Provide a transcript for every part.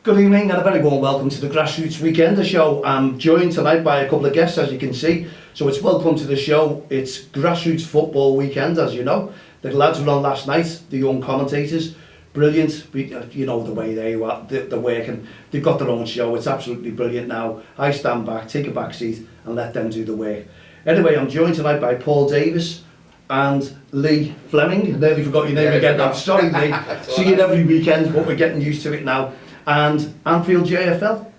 Good evening and a very warm welcome to the Grassroots Weekender show. I'm joined tonight by a couple of guests, as you can see. So it's welcome to the show. It's Grassroots Football Weekend, as you know. The lads were on last night, the young commentators. Brilliant. You know the way they were, they're working. They've got their own show. It's absolutely brilliant now. I stand back, take a back seat and let them do the work. Anyway, I'm joined tonight by Paul Davies and Lee Flemming. I nearly forgot your name again. I'm sorry, Lee. See it every weekend, but we're getting used to it now. And Anfield JFL.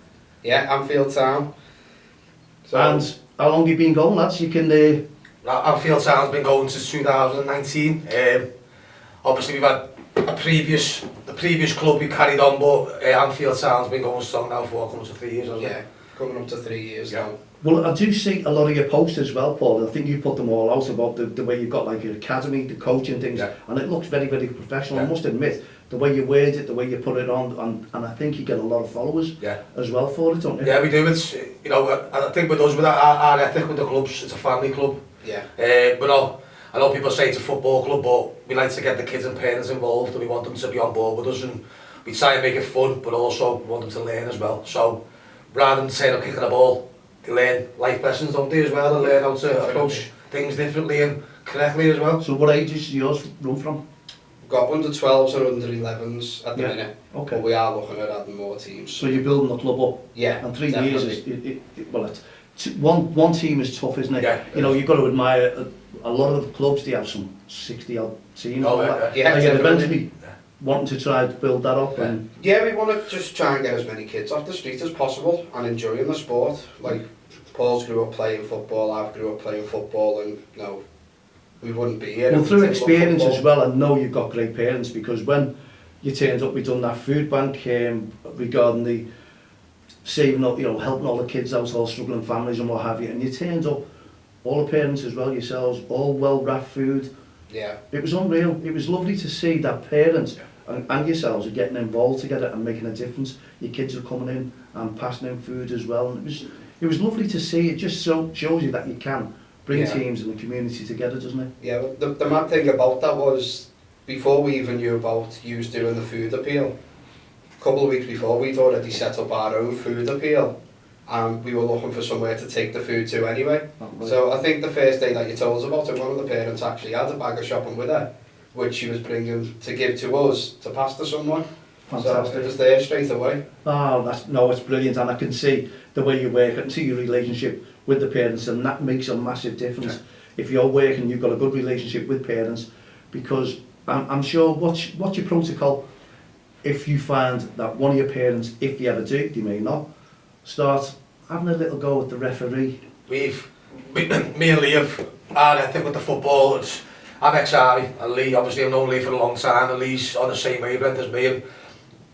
Yeah, Anfield Town. So, and how long have you been going, lads? You can... Anfield Town's been going since 2019. Obviously we've had the previous club we carried on, but Anfield Town's been going strong now for coming to 3 years, hasn't it? Coming up to 3 years now. Well, I do see a lot of your posts as well, Paul. I think you put them all out about the way you've got like your academy, the coaching things, and it looks very, very professional. I must admit, the way you word it, the way you put it on, and I think you get a lot of followers as well for it, don't you? Yeah, we do. It's, you know, I think with us, with our ethic with the clubs, it's a family club. Yeah. I know people say it's a football club, but we like to get the kids and parents involved, and we want them to be on board with us, and we try and make it fun, but also want them to learn as well. So rather than saying I'm kicking a ball, they learn life lessons, don't they, as well, and learn how to approach things differently and correctly as well. So what ages do yours run from? We've got under 12s and under 11s at the minute, but we are looking at adding more teams. So you're building the club up? Yeah, and 3 years is, one team is tough, isn't it? Yeah. You know, you've got to admire a lot of the clubs, they have some 60 odd teams. Are you eventually wanting to try to build that up? And yeah, we want to just try and get as many kids off the street as possible and enjoying the sport. Like, Paul's grew up playing football, I've grew up playing football, and you know, we wouldn't be here. Well, through experience as well, I know you've got great parents, because when you turned up, we done that food bank regarding the saving up, you know, helping all the kids out, all struggling families and what have you, and you turned up, all the parents as well, yourselves, all well wrapped food. Yeah. It was unreal. It was lovely to see that parents and yourselves are getting involved together and making a difference. Your kids are coming in and passing in food as well, and it was lovely to see. It just shows you that you can bring teams and the community together, doesn't it? Yeah, the mad thing about that was, before we even knew about you doing the food appeal, a couple of weeks before, we'd already set up our own food appeal, and we were looking for somewhere to take the food to anyway. Right. So I think the first day that you told us about it, one of the parents actually had a bag of shopping with her, which she was bringing to give to us to pass to someone. Fantastic. So it was there straight away. Oh, it's brilliant, and I can see the way you work, I can see your relationship with the parents, and that makes a massive difference. Yeah. If you're working, you've got a good relationship with parents, because I'm sure, what's your protocol if you find that one of your parents, if they ever do, they may not, start having a little go at the referee? Me and Lee have had, I think, with the football, I'm ex-army, and Lee, obviously I've known Lee for a long time, and Lee's on the same wavelength as me, and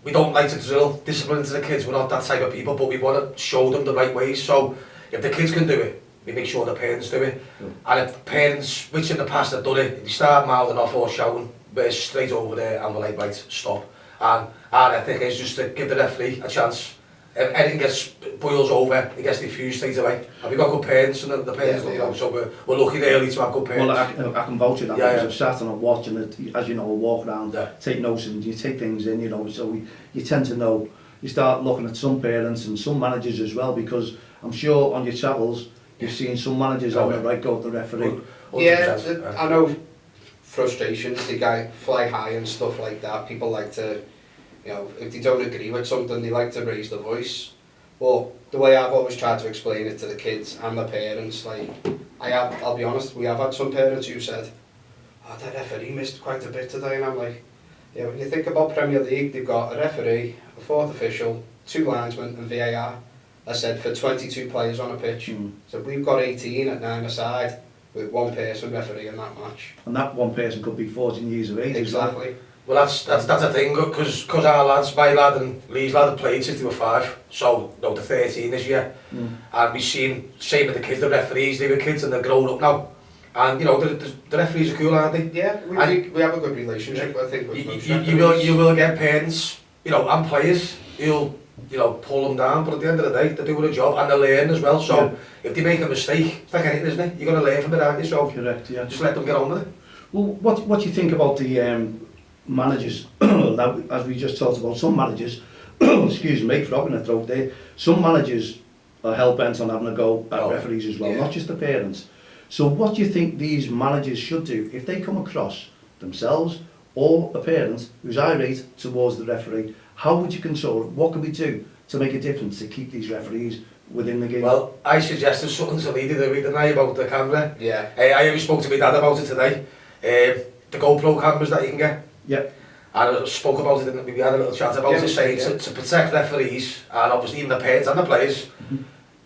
we don't like to drill discipline into the kids. We're not that type of people, but we want to show them the right ways. So if the kids can do it, we make sure the parents do it. And if parents, which in the past have done it, they start mouthing off or shouting, we're straight over there and we're like, right, stop. And our ethic is just to give the referee a chance. If anything boils over, it gets diffused straight away. And we've got good parents, and the parents, you know, so we're lucky really to have good parents. Well, I can vouch for that, because I've sat and I'm watching it, as you know, I walk around, take notes, and you take things in, you know, so you tend to know. You start looking at some parents and some managers as well, because I'm sure on your travels, you've seen some managers having a right go at the referee. Yeah, I know frustrations, the guy fly high and stuff like that. People like to, you know, if they don't agree with something, they like to raise the voice. But the way I've always tried to explain it to the kids and the parents, like, I'll be honest, we have had some parents who said, oh, that referee missed quite a bit today, and I'm like, yeah, when you think about Premier League, they've got a referee, a fourth official, 2 linesmen and VAR. I said for 22 players on a pitch. So we've got 18 at 9 aside, with one person refereeing that match. And that one person could be 14 years of age. Exactly. Well, that's a thing, because our lads, my lad and Lee's lad, have played since they were 5, so no, they're 13 this year. And we've seen, same with the kids, the referees, they were kids and they're grown up now. And you know, the referees are cool, aren't they? Yeah, we have a good relationship, I think, with most referees. You will get parents, you know, and players who'll, you know, pull them down, but at the end of the day, they're doing a job and they learn as well. So if they make a mistake, it's like anything, isn't it? You're going to learn from it, aren't you? So correct, yeah. Just let them get on with it. Well, what do you think about the managers, as we just talked about, some managers excuse me, frog in the throat there, some managers are hell-bent on having a go at referees as well, not just the parents. So what do you think these managers should do if they come across themselves or a parent who's irate towards the referee? How would you control it? What can we do to make a difference to keep these referees within the game? Well, I suggested something to Lee the other week, didn't I, about the camera? Yeah. I only spoke to my dad about it today. The GoPro cameras that you can get. Yeah. And I spoke about it, and we had a little chat about it, saying to protect referees, and obviously even the parents and the players,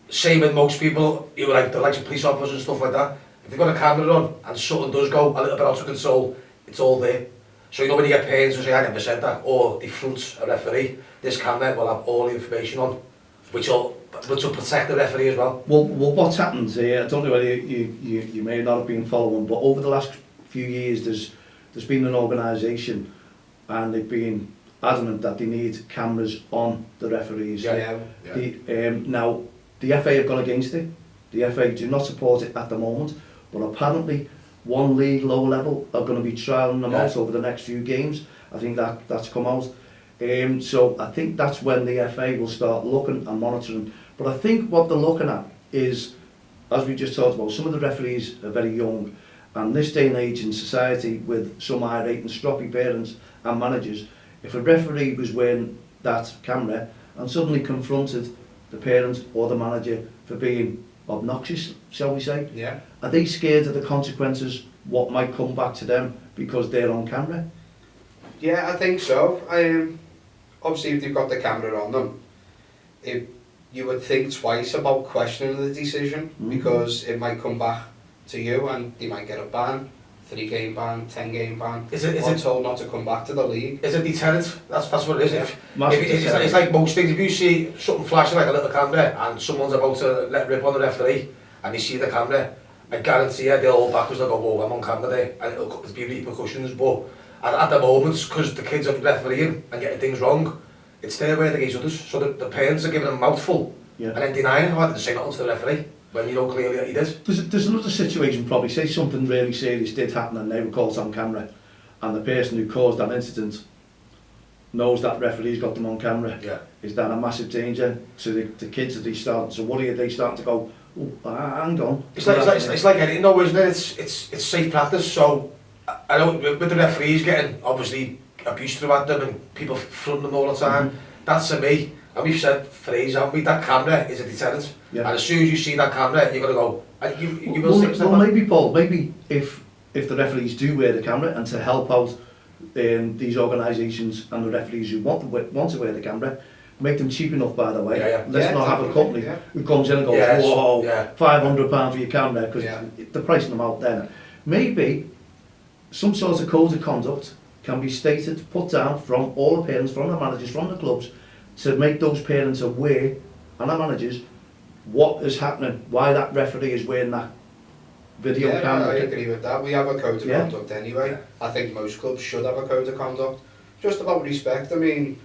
same with most people, you were like the likes of police officers and stuff like that. If they've got a camera on and something does go a little bit out of control, it's all there. So you know when you get parents who say, I never said that, or they front a referee, this camera will have all the information on, which will protect the referee as well. Well, what's happened here, I don't know whether you may not have been following, but over the last few years there's been an organisation and they've been adamant that they need cameras on the referees. Now, the FA have gone against it. The FA do not support it at the moment, but apparently one league lower level are going to be trialling them out over the next few games. I think that's come out. So I think that's when the FA will start looking and monitoring. But I think what they're looking at is, as we just talked about, some of the referees are very young, and this day and age in society with some irate and stroppy parents and managers, if a referee was wearing that camera and suddenly confronted the parent or the manager for being obnoxious, shall we say, are they scared of the consequences, what might come back to them because they're on camera? Yeah, I think so. Obviously, if they've got the camera on them, you would think twice about questioning the decision, because it might come back to you and they might get a ban, 3-game ban, 10-game ban, or told not to come back to the league. Is it deterrent? That's what it is. Yeah. It's like most things, if you see something flashing like a little camera and someone's about to let rip on the referee and they see the camera, I guarantee you they'll hold back because they'll go, whoa, I'm on camera there, and it'll be repercussions. But at the moment, because the kids are refereeing and getting things wrong, it's their word against others. So the parents are giving them a mouthful and then denying it. Why did they say nothing to the referee when you know clearly that he did? There's another situation, probably, say something really serious did happen and they were caught on camera, and the person who caused that incident knows that referee's got them on camera. Is that a massive danger to the kids? Are they starting to worry? Are they starting to go, oh, hang on? It's like anything though, isn't it? It's safe practice. So I know with the referees getting obviously abuse through at them and people fronting them all the time, that's to me, and we've said for ages, haven't we, that camera is a deterrent. And as soon as you see that camera, you're going to go, and you will see. Well, maybe, Paul, maybe if the referees do wear the camera, and to help out these organisations and the referees who want to wear the camera, make them cheap enough, by the way. Let's not have a company who comes in and goes, whoa, £500 for your camera, because they're pricing them out then. Maybe some sort of code of conduct can be stated, put down from all the parents, from the managers, from the clubs, to make those parents aware, and the managers, what is happening, why that referee is wearing that video camera. I agree with that. We have a code of conduct anyway. I think most clubs should have a code of conduct. Just about respect. I mean,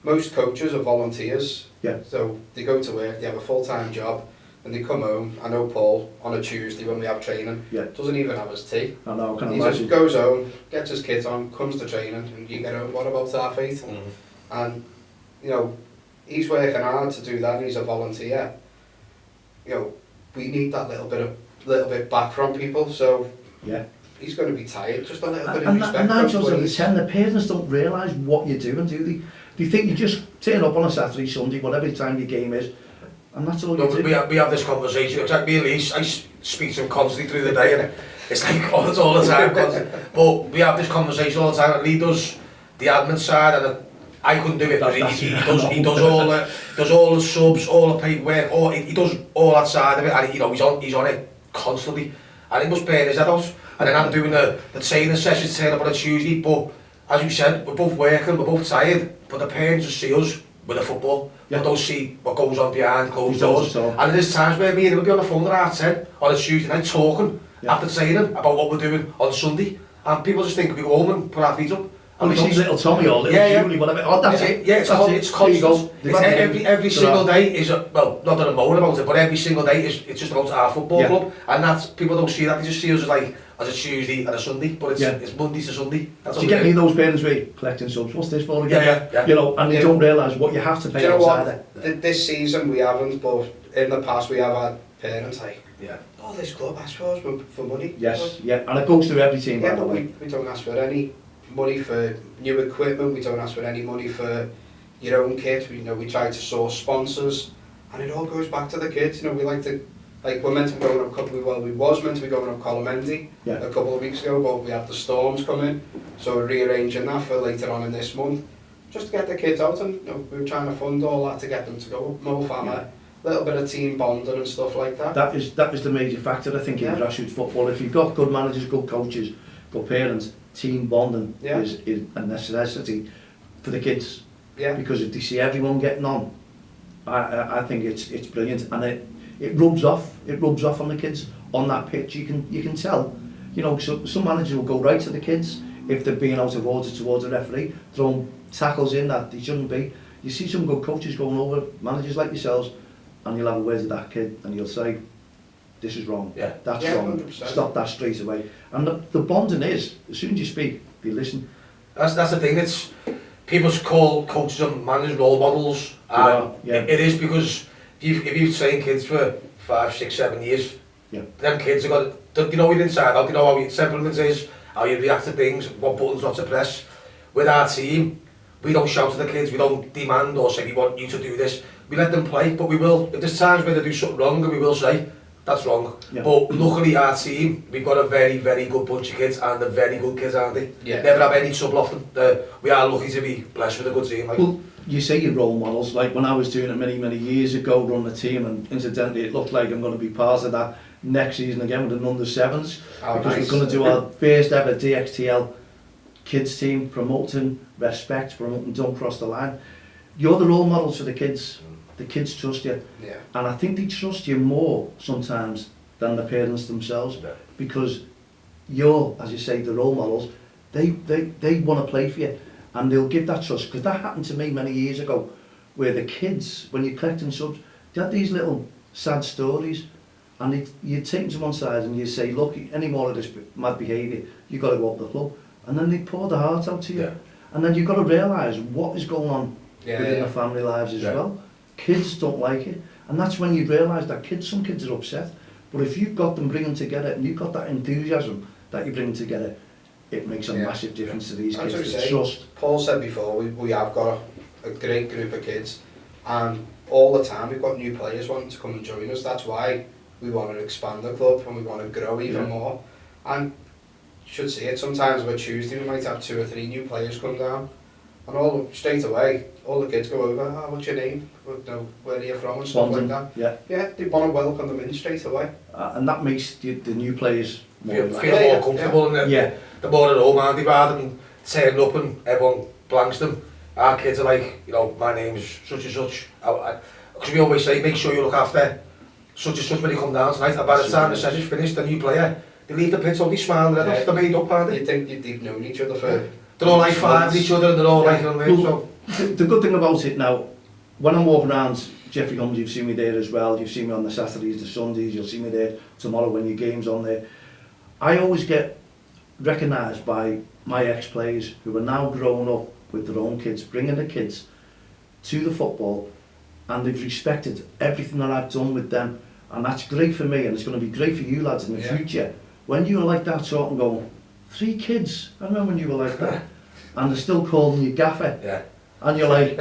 most coaches are volunteers. So they go to work, they have a full-time job, and they come home. I know Paul, on a Tuesday when we have training, doesn't even have his tea. I know, can he imagine. Just goes home, gets his kit on, comes to training, and you get home, what about 8:30? And, you know, he's working hard to do that, and he's a volunteer. You know, we need that little bit back from people, so he's going to be tired, just a little bit of respect. And 9 times out of 10, the parents don't realise what you're doing, do they? They think you just turn up on a Saturday, Sunday, whatever time your game is, and that's all you do. We have this conversation, it's like me and Lee, I speak to him constantly through the day, and it's like all the time, but we have this conversation all the time, and Lee does the admin side, and I couldn't do it, because he does all the subs, all the paperwork, he does all that side of it, and you know, he's on it constantly, and he must burn his head out. And then I'm doing the training sessions, turn up on a Tuesday, but as you said, we're both working, we're both tired, but the parents just see us with the football, but don't see what goes on behind closed doors. And there's times where me and him will be on the phone at 10 on a Tuesday night talking after training about what we're doing on Sunday, and people just think we go home and put our feet up. And we see little Tommy or little Julie, whatever. Oh, that's it. It's constant. Every single day is well, not that I'm moaning about it, but every single day it's just about our football club, and that's, people don't see that. They just see us as like, as a Tuesday and a Sunday, but it's Monday to Sunday. That's Do you get any of those parents where you're collecting subs? What's this for again? Yeah. You know, and they don't realise what you have to pay outside it. This season we haven't, but in the past we have had parents like, yeah. oh, this club asks for money. Yes, yeah, and it goes through every team, by the way. We don't ask for any money for new equipment, we don't ask for any money for your own kit. We try to source sponsors, and it all goes back to the kids. We like to, like, we're meant to be going up we was meant to be going up Colomendi a couple of weeks ago, but we had the storms come in, so we're rearranging that for later on in this month, just to get the kids out, and we were trying to fund all that to get them to go up, more family. Little bit of team bonding and stuff like that. That is the major factor, I think, in grassroots football. If you've got good managers, good coaches, good parents, team bonding is a necessity for the kids. Yeah. Because if they see everyone getting on, I think it's brilliant, and it rubs off. It rubs off on the kids on that pitch. You can tell. So some managers will go right to the kids if they're being out of order towards the referee, throwing tackles in that they shouldn't be. You see some good coaches going over managers like yourselves, and you'll have a word with that kid and you'll say, this is wrong, that's wrong, 100%. Stop that straight away. And the bonding is, as soon as you speak, they listen. That's the thing, it's, people call coaches and managers role models, and it is because if you've trained kids for 5, 6, 7 years, them kids have got, you know your inside out, you know how your temperament is, how you react to things, what buttons not to press. With our team, we don't shout at the kids, we don't demand or say we want you to do this. We let them play, but we will, if there's times where they do something wrong, we will say, that's wrong. But luckily our team, we've got a very, very good bunch of kids, and they're very good kids, aren't they? Never have any trouble off them. We are lucky to be blessed with a good team. Like. Well, you say your role models, like when I was doing it many, many years ago, running the team, and incidentally it looked like I'm going to be part of that next season again with the under-7s, because we're going to do our first ever DXTL kids team, promoting respect, promoting don't cross the line. You're the role models for the kids. The kids trust you, and I think they trust you more sometimes than the parents themselves, because you're, as you say, the role models. They want to play for you, and they'll give that trust, because that happened to me many years ago, where the kids, when you're collecting subs, they had these little sad stories, and you take them to one side and you say, look, any more of this mad behaviour, you've got to go up the club, and then they pour their heart out to you, and then you've got to realise what is going on within the family lives as well. Kids don't like it, and that's when you realise that some kids are upset, but if you've got them bringing together and you've got that enthusiasm that you bring together, it makes a massive difference to these kids. The trust. Paul said before, we have got a great group of kids, and all the time we've got new players wanting to come and join us. That's why we want to expand the club and we want to grow even more. And you should see it, sometimes on a Tuesday we might have 2 or 3 new players come down, and straight away all the kids go over, what's your name, where are you from, and stuff like that. They want to welcome them in straight away. And that makes the new players feel more comfortable, and the more at home, aren't they, rather than turning up and everyone blanks them. Our kids are like, my name's such and such, because we always say, make sure you look after such and such when they come down tonight, and by the time the session's finished, the new player, they leave the pitch only smiling, they're made up, aren't they? You think they've known each other for... They're all like 5 with each other, and they're all like, the good thing about it now, when I'm walking around Jeffrey Holmes, you've seen me there as well, you've seen me on the Saturdays, the Sundays, you'll see me there tomorrow when your game's on there. I always get recognised by my ex-players who are now grown up with their own kids, bringing the kids to the football, and they've respected everything that I've done with them, and that's great for me, and it's going to be great for you lads in the future. When you're like that sort of going, 3 kids, I remember when you were like that, and they're still calling you gaffer, and you're like,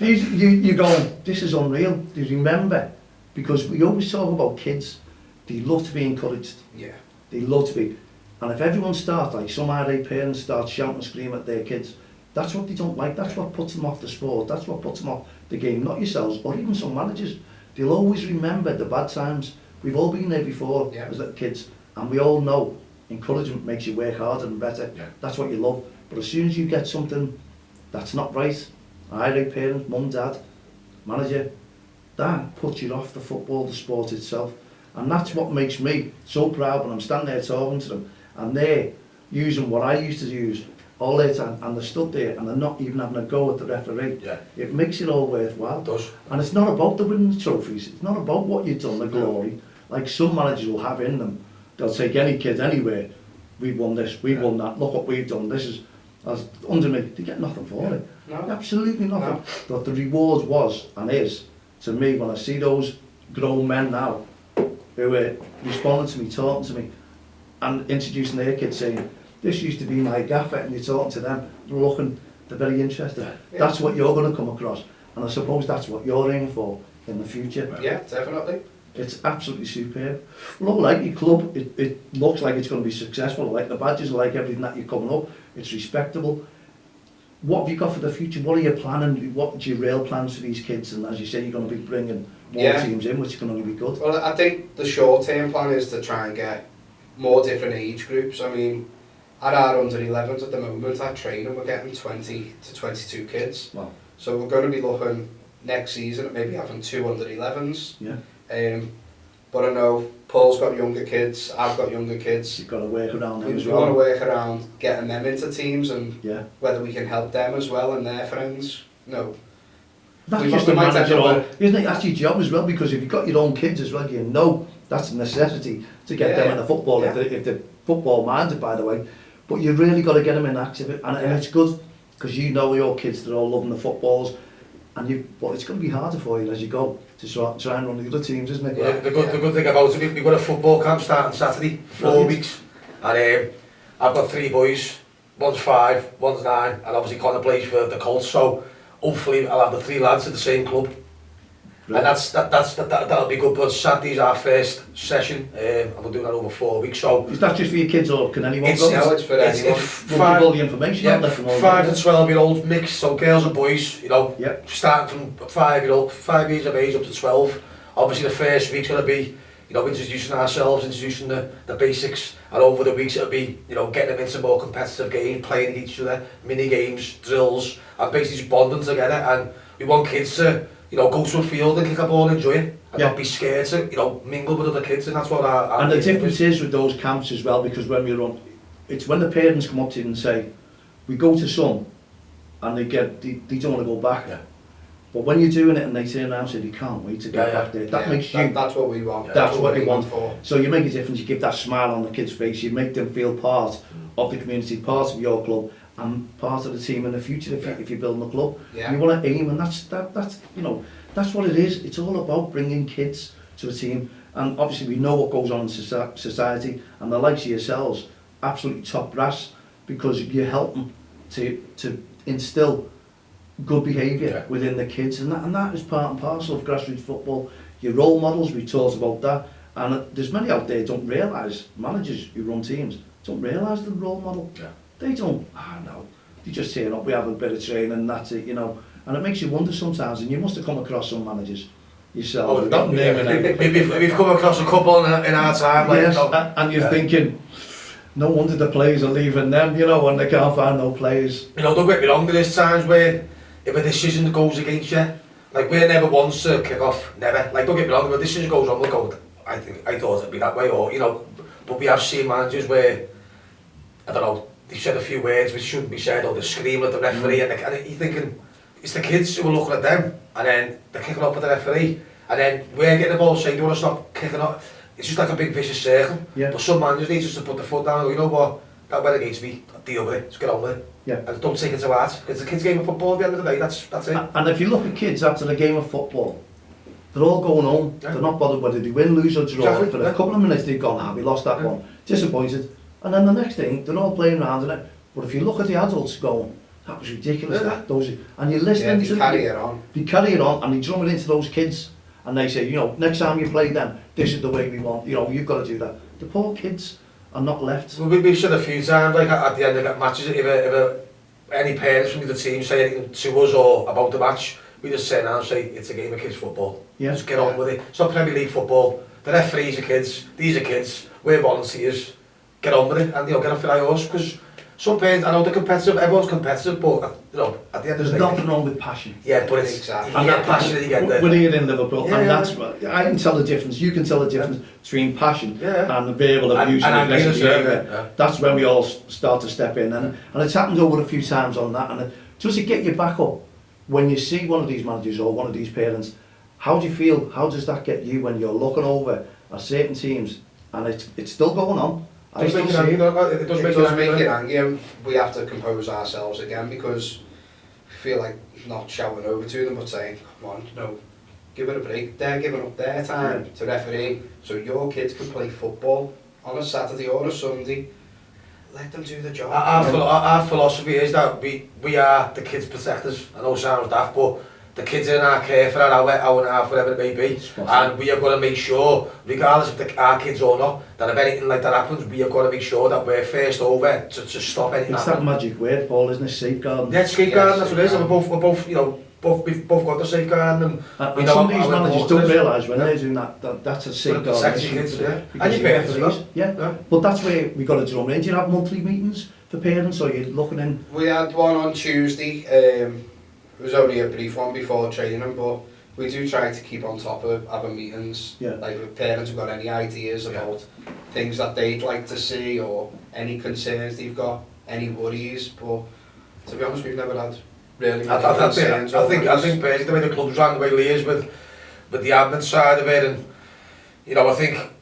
you're going, this is unreal. Do you remember? Because we always talk about kids, they love to be encouraged, they love to be, and if everyone starts, like some RA parents start shouting and screaming at their kids, that's what they don't like, that's what puts them off the sport, that's what puts them off the game, not yourselves, or even some managers. They'll always remember the bad times. We've all been there before as little kids, and we all know encouragement makes you work harder and better. That's what you love. But as soon as you get something that's not right, either parent, mum, dad, manager, that puts you off the football, the sport itself. And that's what makes me so proud when I'm standing there talking to them, and they're using what I used to use all the time, and they're stood there and they're not even having a go at the referee. It makes it all worthwhile. It does. And it's not about the winning trophies, it's not about what you've done, the glory, like some managers will have in them. They'll take any kid anywhere, we've won this, we've won that, look what we've done, this is, as under me, they get nothing for it. No. Absolutely nothing. No. But the reward was, and is, to me, when I see those grown men now, who are responding to me, talking to me, and introducing their kids, saying, this used to be my gaffer, and you're talking to them, they're looking, they're very interested. Yeah. That's what you're going to come across, and I suppose that's what you're aiming for in the future. Yeah, definitely. It's absolutely superb. Well, I like your club, it looks like it's going to be successful, I like the badges, I like everything that you're coming up, it's respectable. What have you got for the future? What are you planning? What's your real plans for these kids? And as you say, you're going to be bringing more teams in, which can only be good. Well, I think the short-term plan is to try and get more different age groups. I mean, at our under-11s at the moment, our training, we're getting 20 to 22 kids. Wow. So we're going to be looking next season at maybe having 2 under-11s. Yeah. But I know Paul's got younger kids, I've got younger kids. You've got to work around them as We well. want to work around getting them into teams and Yeah. whether we can help them as well and their friends. No. That's We just might- a we might manager, end up or, isn't it? That's your job as well, because if you've got your own kids as well, you know that's a necessity to get them Yeah. into football, Yeah. if they're football minded, by the way. But you've really got to get them in active, and Yeah. it's good, because you know your kids, they're all loving the footballs, and but it's going to be harder for you as you go to try and run the other teams, isn't it? Yeah, the good thing about it, we've got a football camp starting Saturday, 4 Brilliant. weeks, and I've got 3 boys, one's 5, one's 9, and obviously Connor plays for the Colts, so hopefully I'll have the 3 lads at the same club. And that'll be good, but Saturday's our first session, and we're doing that over 4 weeks, so Is that just for your kids, or can anyone go? No, it's for anyone. We'll give all the information out there from all 5 the- to 12-year-olds mix, so girls and boys, you know, Yep. starting from 5 years of age up to 12. Obviously the first week's going to be, you know, introducing ourselves, introducing the basics, and over the weeks it'll be, you know, getting them into more competitive games, playing each other, mini games, drills, and basically just bonding together. And we want kids to, you know, go to a field and kick a ball and enjoy it, and not be scared to, you know, mingle with other kids, and that's what our And the aim difference is with those camps as well, because when we run, it's when the parents come up to you and say, we go to some, and they don't want to go back. Yeah. But when you're doing it and they turn around and say they can't wait to get back there, that makes you, That's what we want. that's what you want. for. So you make a difference, you give that smile on the kid's face, you make them feel part of the community, part of your club, and part of the team in the future if you're building a club. Yeah. You want to aim, and that's you know, that's what it is. It's all about bringing kids to a team, and obviously we know what goes on in society, and the likes of yourselves, absolutely top brass, because you're helping to instill good behaviour within the kids, and that is part and parcel of grassroots football. Your role models, we talked about that, and there's many out there don't realise, managers who run teams don't realise the role model. Yeah. They don't, no, they just turn up, we have a bit of training and that's it, you know, and it makes you wonder sometimes, and you must have come across some managers yourself, without naming them. We've come across a couple in our time, like, Yes, you know, and you're thinking, no wonder the players are leaving them, you know, and they can't find no players. you know, don't get me wrong, there is times where if a decision goes against you, like we're never ones to kick off, never. Like don't get me wrong, if a decision goes on, we'll go, I thought it'd be that way, or, you know, but we have seen managers where, I don't know, they said a few words which shouldn't be said, or they're screaming at the referee, and you're thinking, it's the kids who are looking at them, and then they're kicking off at the referee, and then we're getting the ball saying, do you want to stop kicking off? It's just like a big vicious circle. Yeah. But some managers need just to put the foot down and go, you know what, that went against me, deal with it, just get on with it. Yeah. And don't take it to heart. It's a kid's game of football at the end of the day, that's it. And if you look at kids after the game of football, they're all going home. Yeah. They're not bothered whether they win, lose or draw. Exactly, For a yeah. couple of minutes they've gone, we lost that one. Disappointed. And then the next thing, they're all playing around in it. But if you look at the adults going, that was ridiculous, Yeah. and you're listening to they carry it on. They carry it on and they drum it into those kids. And they say, you know, next time you play them, this is the way we want, you know, you've got to do that. The poor kids are not left. Well, we've said a few times, like at the end of matches, if any parents from the team say anything to us or about the match, we just say now and say, it's a game of kids football. Yeah. Just get on with it. It's not Premier League football. The referees are kids, these are kids, we're volunteers. Get on with it and, you know, get off your high horse, because some parents, I know they're competitive, everyone's competitive, but, you know, at the end of the There's day... nothing wrong with passion. Yeah, but it's... Exactly. And that passion that you get there. We're here in Liverpool, Yeah, and yeah. that's what I can tell the difference. You can tell the difference between passion Yeah. and the verbal abuse and aggressive behaviour. Yeah. That's when we all start to step in, and it's happened over a few times on that. And does it get you back up when you see one of these managers or one of these parents? How do you feel? How does that get you when you're looking over at certain teams and it's still going on, I It still does see make it. it It angry. does angry, and we have to compose ourselves again because I feel like not shouting over to them but saying, come on, give it a break. They're giving up their time to referee so your kids can play football on a Saturday or a Sunday. Let them do the job. Our philosophy is that we are the kids' protectors. I know it sounds daft, but the kids are in our care for an hour and a half, whatever it may be. And we have got to make sure, regardless if our kids or not, that if anything like that happens, we have got to make sure that we're first over to stop anything It's happening. that magic word, Paul, isn't it? Safeguarding. Yeah, safeguarding, that's what it is. And we're both, we've both got the safeguarding. And some of these managers don't realise when they're doing that's a safeguarding issue. And your parents as well. Yeah. But that's where we got to drum in. Do you have monthly meetings for parents, or you're looking in? We had one on Tuesday. It was only a brief one before training, but we do try to keep on top of having meetings. Yeah. Like if parents have got any ideas about things that they'd like to see or any concerns they've got, any worries. But to be honest, we've never had really many concerns. I think basically the way the club's run, the way Lee is with the admin side of it, and I think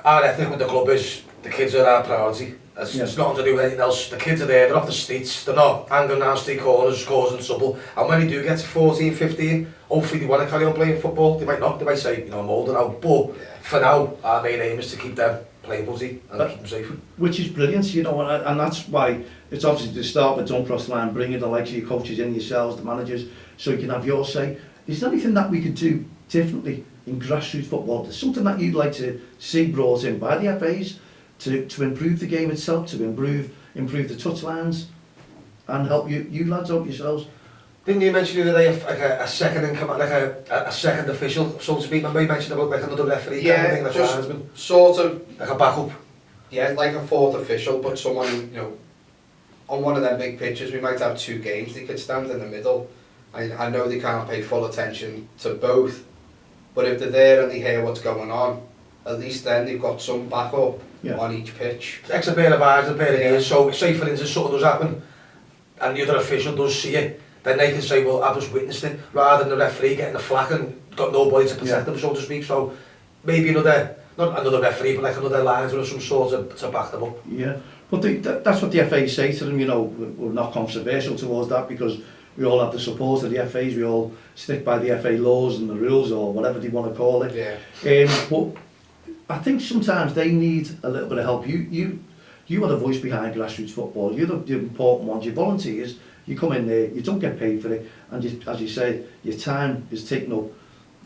our ethic with the club is the kids are our priority. It's nothing to do with anything else. The kids are there, they're off the streets, they're not hanging around street corners, causing trouble. And when they do get to 14, 15, hopefully they want to carry on playing football. They might not, they might say, I'm older now. But for now, our main aim is to keep them playing footy and keep them safe. Which is brilliant, and that's why it's obviously to start with don't cross the line, bringing the likes of your coaches in, yourselves, the managers, so you can have your say. Is there anything that we could do differently in grassroots football? There's something that you'd like to see brought in by the FAs to improve the game itself, to improve the touchlines, and help you lads out yourselves? Didn't you mention the other day a second in command, like a second official, so to speak? Remember you mentioned about like another referee kind of thing, like just linesman? sort of Like a backup? Yeah, like a fourth official, but someone, on one of them big pitches, we might have two games, they could stand in the middle. I know they can't pay full attention to both, but if they're there and they hear what's going on, at least then they've got some backup on each pitch. Extra pair of eyes and a pair of ears, so say for instance something does happen and the other official does see it, then they can say, well, I've just witnessed it, rather than the referee getting the flack and got nobody to protect them, so to speak. So maybe not another referee, but like another linesman or some sort to back them up. Yeah, but that's what the FA say to them, we're not controversial towards that because we all have the support of the FAs, we all stick by the FA laws and the rules or whatever they want to call it. Yeah. But I think sometimes they need a little bit of help. You are the voice behind grassroots football, you're the important ones, you're volunteers, you come in there, you don't get paid for it, and as you say, your time is taken up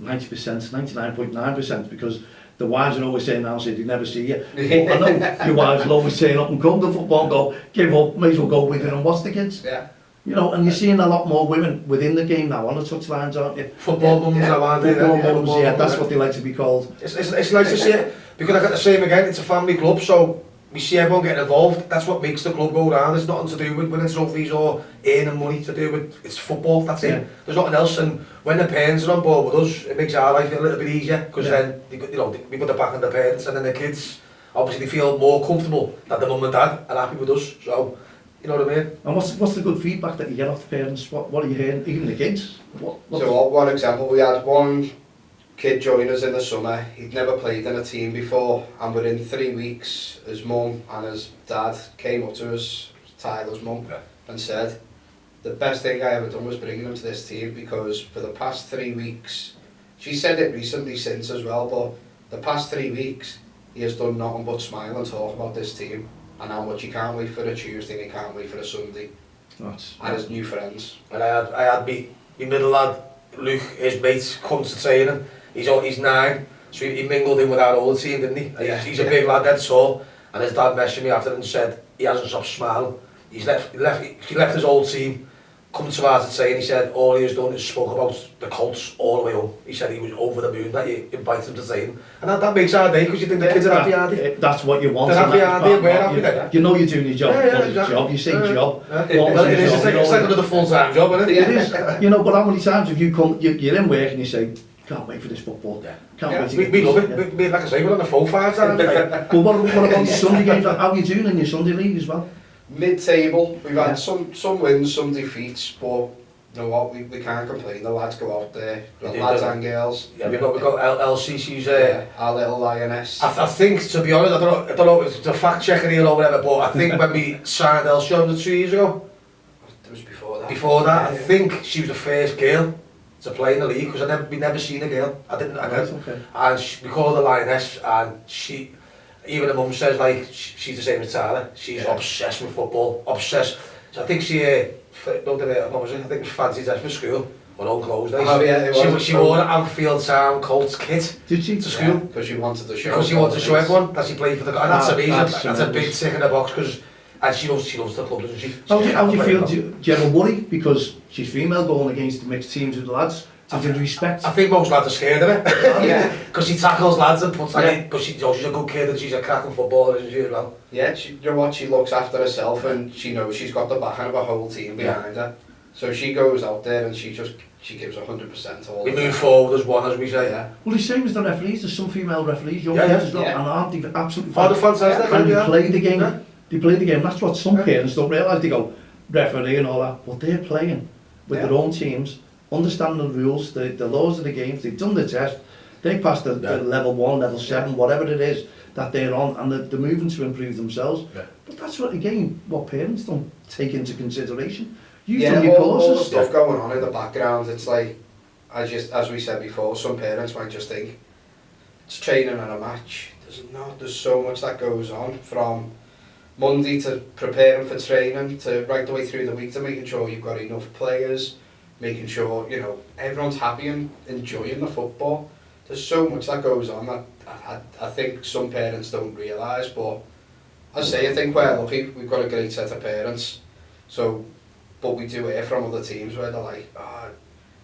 90%, 99.9% because the wives are always saying, I'll say, they never see you. But I know your wives will always turn up and come to football and go, give up, may as well go with it and watch the kids. Yeah. And you're seeing a lot more women within the game now on the touchlines, aren't you? Football mums now, aren't they? Football mums, that's what they like to be called. It's nice to see it, because I got the same again, it's a family club, so we see everyone getting involved. That's what makes the club go round. It's nothing to do with winning trophies or earning money, to do with, it's football, that's it. There's nothing else, and when the parents are on board with us, it makes our life a little bit easier, because then, we put the back on the parents, and then the kids, obviously they feel more comfortable that the mum and dad are happy with us, so, you know what I mean? And what's the good feedback that you get off the parents? What are you hearing, even the kids? So one example, we had one kid join us in the summer. He'd never played in a team before, and within 3 weeks his mum and his dad came up to us, Tyler's mum, and said the best thing I ever done was bringing him to this team, because for the past 3 weeks, she said it recently since as well, but the past 3 weeks he has done nothing but smile and talk about this team and how much he can't wait for a Tuesday and he can't wait for a Sunday. And his new friends. And I had my middle lad, Luke, his mate, come to training. He's 9, so he mingled in with our older team, didn't he? He's a big lad, dead tall, and his dad messaged me after and said he hasn't stopped smiling. He left his old team, come to ours to train. He said all he has done is spoke about the Colts all the way home. He said he was over the moon that you invited him to train, and that makes our day, because you think the kids are happy, aren't they? That's what you want. They're happy, aren't they? We're happy then. You're doing your job. Exactly. Job. You say job. Well, it's like another full-time job, isn't it? It is. But how many times have you come? You're in work and you say, can't wait for this football. Can't wait to get we love it. We, like I say, we're on the phone 5 times a day. But what about your Sunday games? How are you doing in your Sunday league as well? Mid-table, we've had some wins, some defeats, but You know what, we can't complain, the lads go out there, They do, lads don't and girls. Yeah, we've got LCC's. Our little lioness. I think, to be honest, I don't know if it's a fact checker here or whatever, but I think when we signed Elsie 2 years ago, It was before that. I think she was the first girl to play in the league, because we never seen a girl. Okay. And we called her Lioness, and she, even her mum says, like, she's the same as Tara. She's obsessed with football, obsessed. So I think she, what was it? I think it was fancy dress for school, or old clothes days. Oh yeah, it was. She wore an Anfield Town Colts kit Did she? to school. Because she wanted to show. Because she wanted to show everyone that she played for the... And that's amazing. That's a big tremendous. tick in the box, because... And she loves the club, doesn't she? How do you feel? Do you have a worry because she's female going against the mixed teams with the lads? Do you respect? I think most lads are scared of it. Yeah. Because she tackles lads and puts... But she's a good kid and she's a cracking footballer, isn't she, as well? Yeah, you know what, she looks after herself and she knows she's got the backing of a whole team behind her. So she goes out there and she gives 100% all We the move time. forward as one, as we say. Yeah. Well, the same as the referees. There's some female referees, young Yeah, ones as well, yeah. and aren't they absolutely Oh, they're fantastic. And they yeah. play the game. Yeah. They play the game. That's what some parents don't realise. They go referee and all that, but they're playing with their own teams, understanding the rules, the laws of the games. They've done the test. They passed the level 1, level 7, whatever it is that they're on, and they're moving to improve themselves. Yeah. But that's what again, what parents don't take into consideration. You've Yeah, done your all the courses. stuff going on in the background, it's like, as we said before, some parents might just think it's training and a match. There's not. There's so much that goes on, from Monday to preparing for training to right the way through the week to making sure you've got enough players, making sure everyone's happy and enjoying the football. There's so much that goes on that I think some parents don't realise. But as I say, I think we're lucky. We've got a great set of parents. So, but we do hear from other teams where they're like,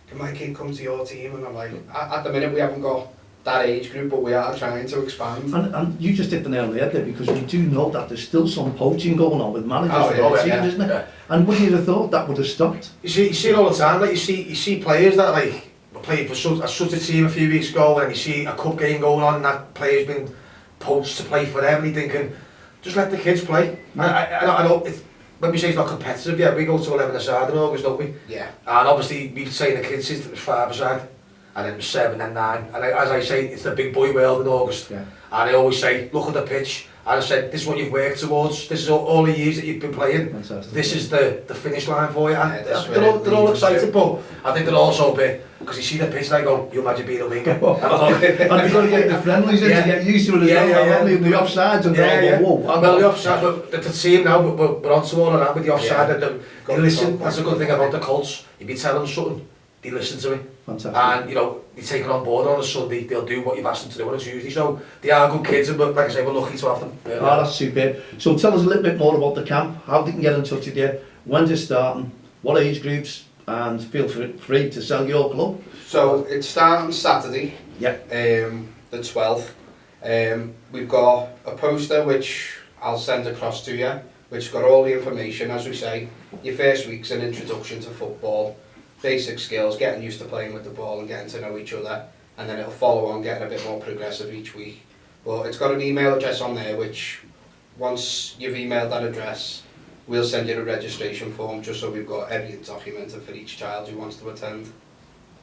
can my kid come to your team? And I'm like, at the minute we haven't got that age group, but we are trying to expand. And you just hit the nail on the head there, because we do know that there's still some poaching going on with managers for their teams, isn't there? And would you have thought that would have stopped? You see it all the time. Like you see players that like played for such a team a few weeks ago, and you see a cup game going on, and that player's been poached to play for them, and you're thinking, just let the kids play. I know when we say it's not competitive, yeah, we go to 11 aside in August, don't we? Yeah. And obviously we've trained the kids since it was 5 aside, and then it was 7 and 9. And as I say, it's the big boy world in August. Yeah. And I always say, look at the pitch. And I said, this is what you've worked towards. This is all the years that you've been playing. Fantastic. This is the finish line for you. And Yeah, they're all excited, but I think they're also a bit, because you see the pitch and I go, you imagine being a winger. And you've got to get the friendlies in to get used to it as well. The offsides and they're all, whoa. Well, the offside, but the team now, we're on to all of that with the offside. Yeah. They listen. That's a good thing about the Colts. If you tell them something, they listen to it. Fantastic. And they take it on board on a Sunday. They'll do what you've asked them to do on a Tuesday. So they are good kids, and like I say, we're lucky to have them. Oh, that's superb. So tell us a little bit more about the camp, how they can get in touch with you, when's it starting, what age groups, and feel free to sell your club. So it's starting Saturday, Yeah. the 12th. We've got a poster which I'll send across to you, which got all the information, as we say. Your first week's an introduction to football, basic skills, getting used to playing with the ball and getting to know each other, and then it'll follow on getting a bit more progressive each week. But it's got an email address on there, which once you've emailed that address, we'll send you a registration form, just so we've got everything documented for each child who wants to attend.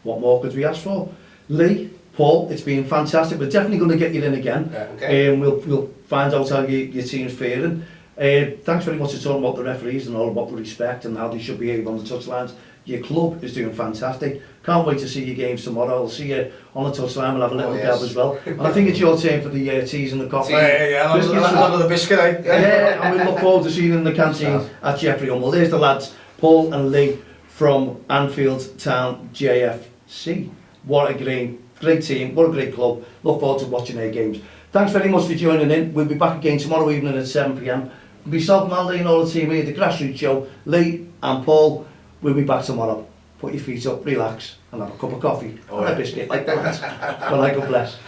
What more could we ask for? Lee, Paul, it's been fantastic. We're definitely going to get you in again. Yeah, okay. We'll find out how your team's faring. Thanks very much for talking about the referees and all about the respect and how they should behave on the touchlines. Your club is doing fantastic. Can't wait to see your games tomorrow. I'll see you on the touchline. We'll have a little gab as well. And I think it's your turn for the teas and the coffee. Yeah, I'll the biscuit, eh? Yeah, and we look forward to seeing you in the canteen at Jeffrey Hummel. There's the lads, Paul and Lee from Anfield Town JFC. What a great team, what a great club. Look forward to watching their games. Thanks very much for joining in. We'll be back again tomorrow evening at 7 p.m. Myself, Manly and all the team here, the Grassroots Show, Lee and Paul, we'll be back tomorrow. Put your feet up, relax and have a cup of coffee and a biscuit like that. Well, God bless.